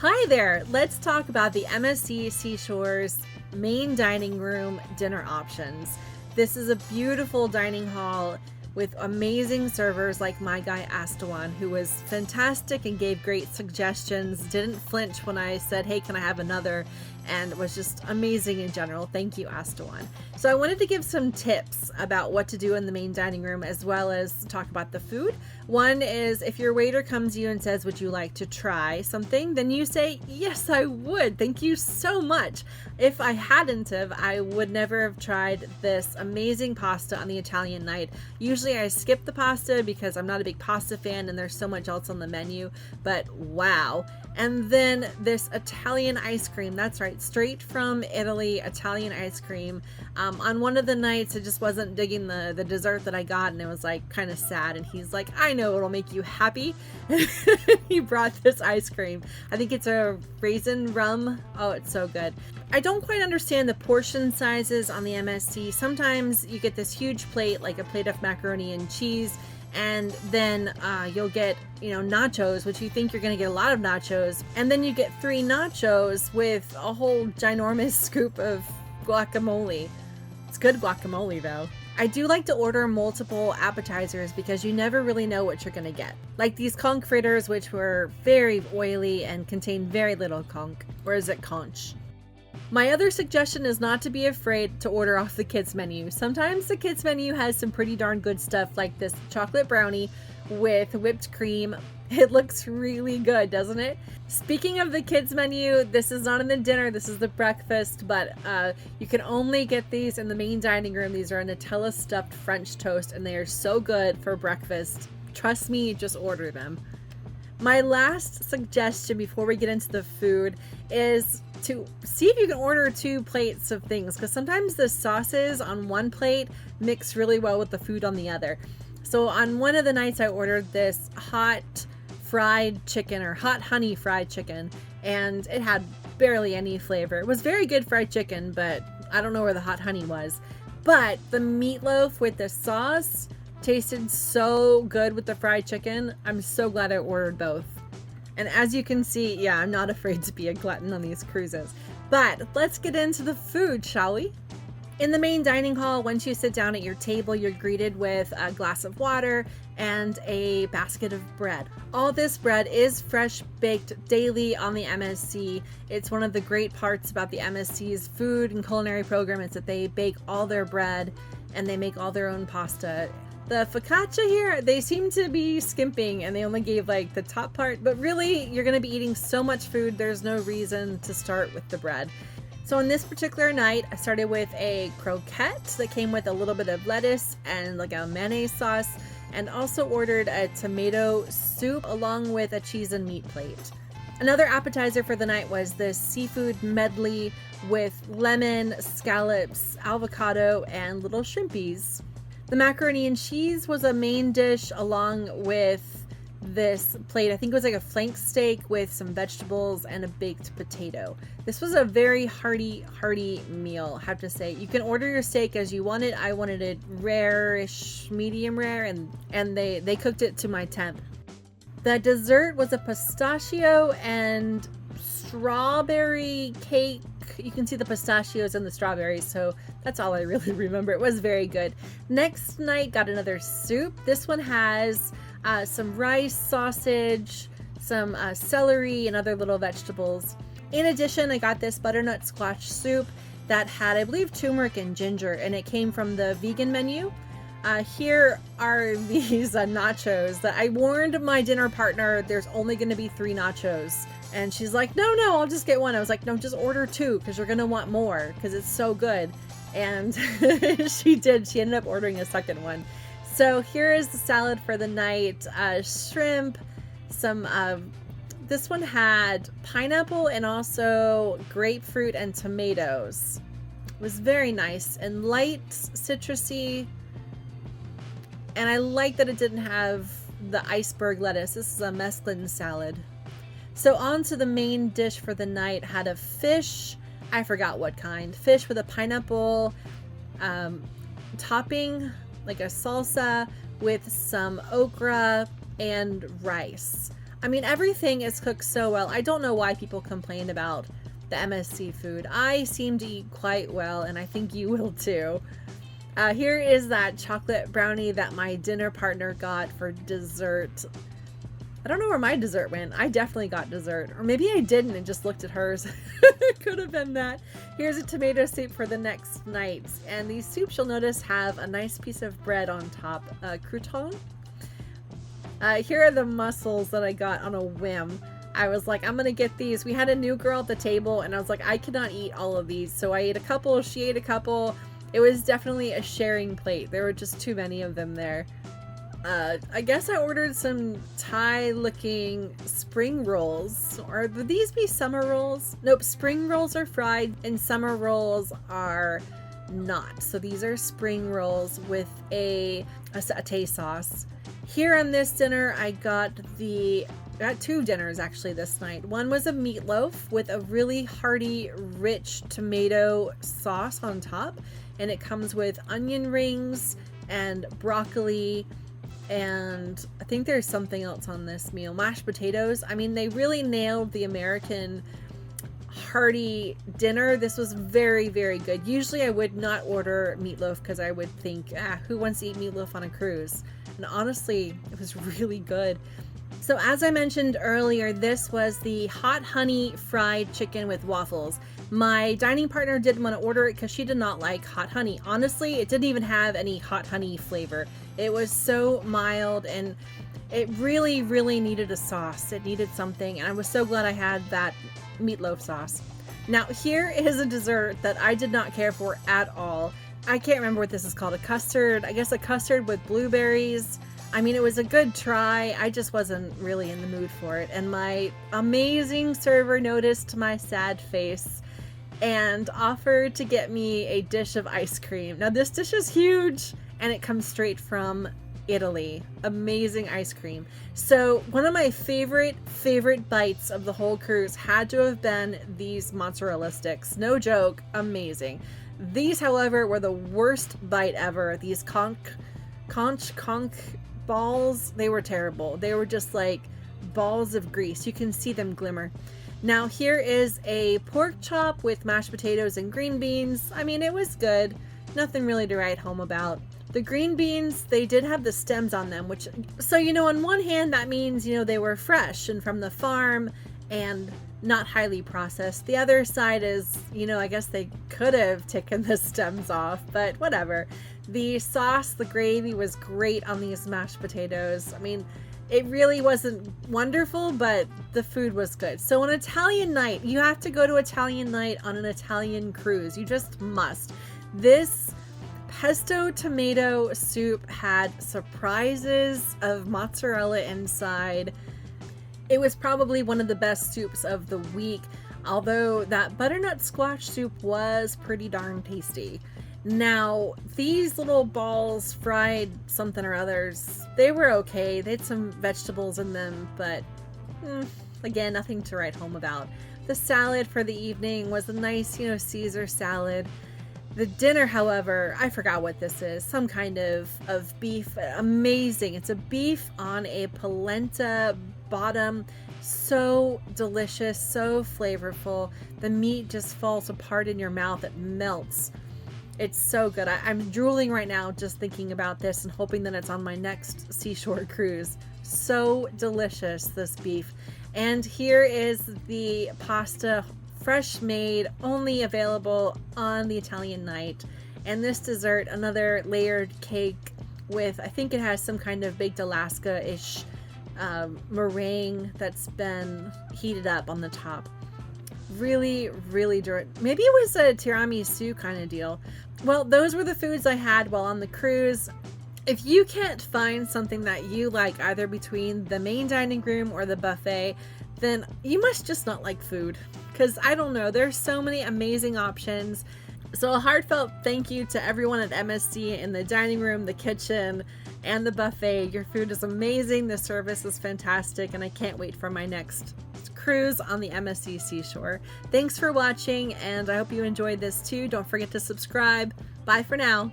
Hi there! Let's talk about the MSC Seashore's main dining room dinner options. This is a beautiful dining hall with amazing servers like my guy Astawan, who was fantastic and gave great suggestions, didn't flinch when I said, hey, can I have another? And was just amazing in general. Thank you, Astawan. So I wanted to give some tips about what to do in the main dining room, as well as talk about the food. One is, if your waiter comes to you and says, would you like to try something? Then you say, yes, I would. Thank you so much. If I hadn't have, I would never have tried this amazing pasta on the Italian night. Usually I skip the pasta because I'm not a big pasta fan and there's so much else on the menu, but wow. And then this Italian ice cream, that's right, straight from Italy, Italian ice cream. On one of the nights, I just wasn't digging the dessert that I got, and it was like kind of sad. And he's like, I know it'll make you happy. He brought this ice cream. I think it's a raisin rum. Oh, it's so good. I don't quite understand the portion sizes on the MSC. Sometimes you get this huge plate, like a plate of macaroni and cheese, and then you'll get, nachos, which you think you're going to get a lot of nachos, and then you get 3 nachos with a whole ginormous scoop of guacamole. It's good guacamole though. I do like to order multiple appetizers because you never really know what you're going to get. Like these conch fritters, which were very oily and contain very little conch, or is it conch? My other suggestion is not to be afraid to order off the kids menu. Sometimes the kids menu has some pretty darn good stuff, like this chocolate brownie with whipped cream. It looks really good, doesn't it? Speaking of the kids menu, this is not in the dinner, this is the breakfast, but you can only get these in the main dining room. These are a Nutella stuffed French toast, and they are so good for breakfast. Trust me, just order them. My last suggestion before we get into the food is to see if you can order 2 plates of things, because sometimes the sauces on one plate mix really well with the food on the other. So on one of the nights I ordered this hot fried chicken, or hot honey fried chicken, and it had barely any flavor. It was very good fried chicken, but I don't know where the hot honey was. But the meatloaf with the sauce tasted so good with the fried chicken. I'm so glad I ordered both. And as you can see, yeah, I'm not afraid to be a glutton on these cruises. But let's get into the food, shall we? In the main dining hall, once you sit down at your table, you're greeted with a glass of water and a basket of bread. All this bread is fresh baked daily on the MSC. It's one of the great parts about the MSC's food and culinary program is that they bake all their bread and they make all their own pasta. The focaccia here, they seem to be skimping and they only gave like the top part, but really you're going to be eating so much food, there's no reason to start with the bread. So on this particular night, I started with a croquette that came with a little bit of lettuce and like a mayonnaise sauce, and also ordered a tomato soup along with a cheese and meat plate. Another appetizer for the night was this seafood medley with lemon, scallops, avocado, and little shrimpies. The macaroni and cheese was a main dish along with this plate. I think it was like a flank steak with some vegetables and a baked potato. This was a very hearty meal, I have to say. You can order your steak as you want it. I wanted it rare-ish, medium rare, and they cooked it to my temp. The dessert was a pistachio and strawberry cake. You can see the pistachios and the strawberries, so that's all I really remember. It was very good. Next night, got another soup. This one has some rice, sausage, some celery, and other little vegetables. In addition, I got this butternut squash soup that had, I believe, turmeric and ginger, and it came from the vegan menu. Here are these nachos that I warned my dinner partner there's only going to be 3 nachos. And she's like, no, I'll just get one. I was like, no, just order 2 because you're going to want more because it's so good. And she did. She ended up ordering a second one. So here is the salad for the night. Shrimp, some, this one had pineapple and also grapefruit and tomatoes. It was very nice and light, citrusy. And I like that it didn't have the iceberg lettuce. This is a mesclun salad. So on to the main dish for the night. Had a fish, I forgot what kind, fish with a pineapple topping, like a salsa with some okra and rice. I mean, everything is cooked so well. I don't know why people complain about the MSC food. I seem to eat quite well, and I think you will too. Here is that chocolate brownie that my dinner partner got for dessert. I don't know where my dessert went. I definitely got dessert. Or maybe I didn't and just looked at hers. It could have been that. Here's a tomato soup for the next night. And these soups, you'll notice, have a nice piece of bread on top. Crouton. Here are the mussels that I got on a whim. I was like, I'm going to get these. We had a new girl at the table, and I was like, I cannot eat all of these. So I ate a couple. She ate a couple. It was definitely a sharing plate. There were just too many of them there. I guess I ordered some Thai-looking spring rolls. Or would these be summer rolls? Nope, spring rolls are fried and summer rolls are not. So these are spring rolls with a satay sauce. Here on this dinner, I got two dinners actually this night. One was a meatloaf with a really hearty, rich tomato sauce on top. And it comes with onion rings and broccoli, and I think there's something else on this meal. Mashed potatoes. I mean, they really nailed the American hearty dinner. This was very, very good. Usually I would not order meatloaf because I would think, who wants to eat meatloaf on a cruise? And honestly, it was really good. So as I mentioned earlier, this was the hot honey fried chicken with waffles. My dining partner didn't want to order it because she did not like hot honey. Honestly, it didn't even have any hot honey flavor. It was so mild, and it really, really needed a sauce. It needed something, and I was so glad I had that meatloaf sauce. Now, here is a dessert that I did not care for at all. I can't remember what this is called. A custard. I guess a custard with blueberries. I mean, it was a good try. I just wasn't really in the mood for it. And my amazing server noticed my sad face and offered to get me a dish of ice cream. Now, this dish is huge, and it comes straight from Italy. Amazing ice cream. So one of my favorite bites of the whole cruise had to have been these mozzarella sticks. No joke. Amazing. These, however, were the worst bite ever. These conch balls, they were terrible. They were just like balls of grease. You can see them glimmer. Now here is a pork chop with mashed potatoes and green beans. I mean, it was good. Nothing really to write home about. The green beans, they did have the stems on them, which, so, on one hand, that means, they were fresh and from the farm and not highly processed. The other side is, I guess they could have taken the stems off, but whatever. The sauce, the gravy was great on these mashed potatoes. I mean, it really wasn't wonderful, but the food was good. So an Italian night, you have to go to Italian night on an Italian cruise. You just must. This pesto tomato soup had surprises of mozzarella inside. It was probably one of the best soups of the week, although that butternut squash soup was pretty darn tasty. Now, these little balls fried something or others, they were okay. They had some vegetables in them, but again, nothing to write home about. The salad for the evening was a nice, Caesar salad. The dinner, however, I forgot what this is. Some kind of beef. Amazing. It's a beef on a polenta bottom. So delicious, so flavorful. The meat just falls apart in your mouth. It melts. It's so good. I'm drooling right now just thinking about this and hoping that it's on my next seashore cruise. So delicious, this beef. And here is the pasta, fresh made, only available on the Italian night. And this dessert, another layered cake with, I think it has some kind of baked Alaska-ish meringue that's been heated up on the top. Really, really maybe it was a tiramisu kind of deal. Well, those were the foods I had while on the cruise. If you can't find something that you like either between the main dining room or the buffet, then you must just not like food. Because I don't know, there's so many amazing options. So a heartfelt thank you to everyone at MSC in the dining room, the kitchen, and the buffet. Your food is amazing, the service is fantastic, and I can't wait for my next cruise on the MSC Seashore. Thanks for watching, and I hope you enjoyed this too. Don't forget to subscribe. Bye for now.